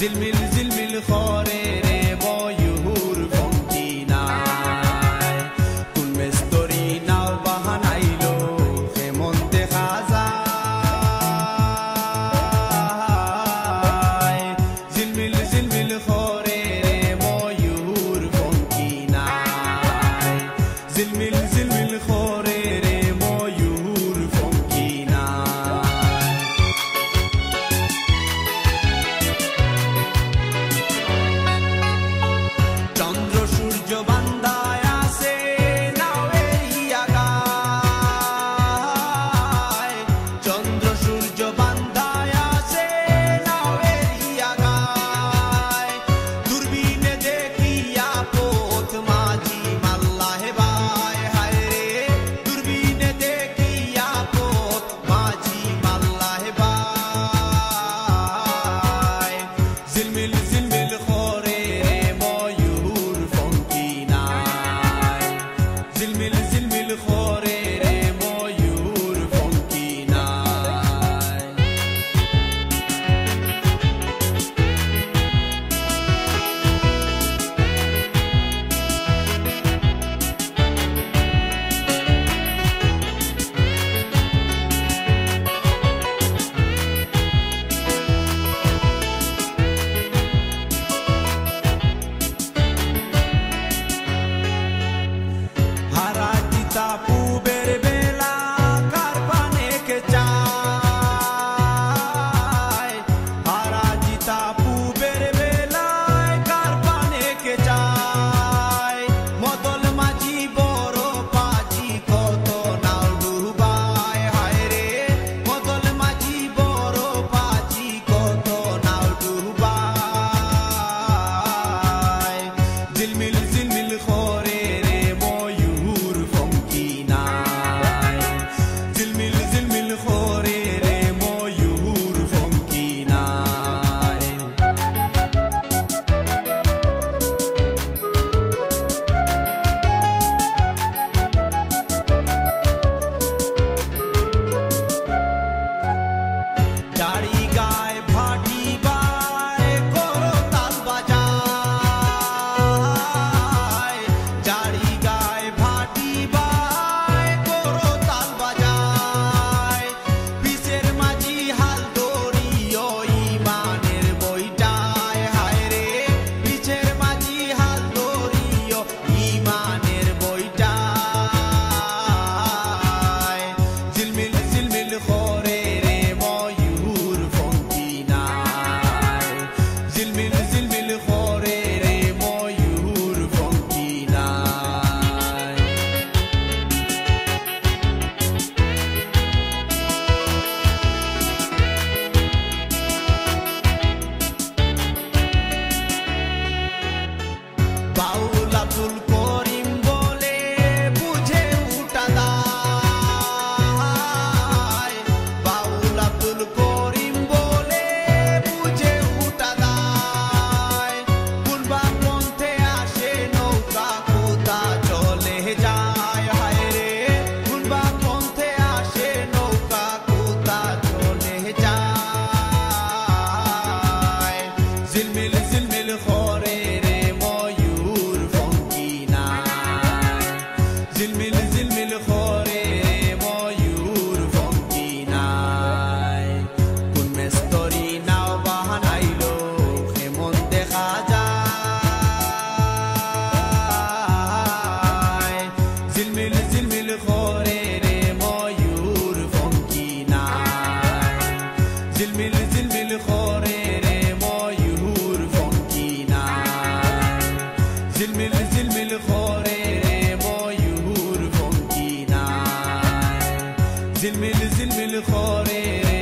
জিলমিল জিলমিল করে রে ময়ূর পঙ্খী নাই কোন মেস্তরি নাও বাহানাইলো কেমন দেখা যায় জিলমিল জিলমিল করে রে ময়ূর পঙ্খী নাই জিলমিল জিলমিল করে রে ময়ূর পঙ্খী নাই চন্দ্র সূর্য বান্ধায় আছে নাওয়ের আগায় চন্দ্র সূর্য বান্ধায় আছে নাওয়ের আগায় দূরবীনে দেখিয়া পথ মাঝি মাল্লাহে ভাই হায় রে দূরবীনে দেখিয়া পথ মাঝি মাল্লাহে ভাই জিলমিল জিলমিল করে রে ময়ূর পঙ্খী নাই জিলমিল জিলমিল করে রে ময়ূর পঙ্খী নাই হারা জিতা পুবের বেলা কার পানে কে চায় হারা জিতা পুবের বেলায় কার পানে কে চায় মদল মাঝি বড় পাজি কত নাও ডুবায় হায় রে মদল মাঝি বড় পাজি কত নাও ডুবায় জিলমিল জিলমিল করে রে ময়ূর পঙ্খী নাই জিলমিল জিলমিল করে রে ময়ূর পঙ্খী নাই দাড়ি গায় ভাটি বায় করো তাল বাজায় দাড়ি গায় ভাটি বায় করো তাল বাজায় পিসের মাঝি হাল দড়ি ইমানের বইটায় হায় রে পিসের মাঝি হাল দড়ি ইমানের বইটায় জিলমিল জিলমিল করে রে ময়ূর পঙ্খী নাই জিলমিল জিলমিল করে রে ময়ূর পঙ্খী নাই বাউল আব্দুল করিম বলে বুঝে উঠা দায় বাউল আব্দুল করিম বলে বুঝে উঠা দায় কুলবা পন্থে আসে নৌকা কোথা চলে যায় হায় রে কুলবা পন্থে আসে নৌকা কোথা চলে যায় জিলমিল জিলমিল করে রে ময়ূর পঙ্খী নাই জিলমিল জিলমিল করে রে ময়ূর পঙ্খী নাই কোন মেস্তরি নাও বাহানাইলো কেমন দেখা যায় জিলমিল জিলমিল করে রে ময়ূর পঙ্খী নাই জিলমিল জিলমিল করে রে ময়ূর পঙ্খী নাই জিলমিল জিলমিল করে রে ময়ূর পঙ্খী নাই জিলমিল জিলমিল করে রে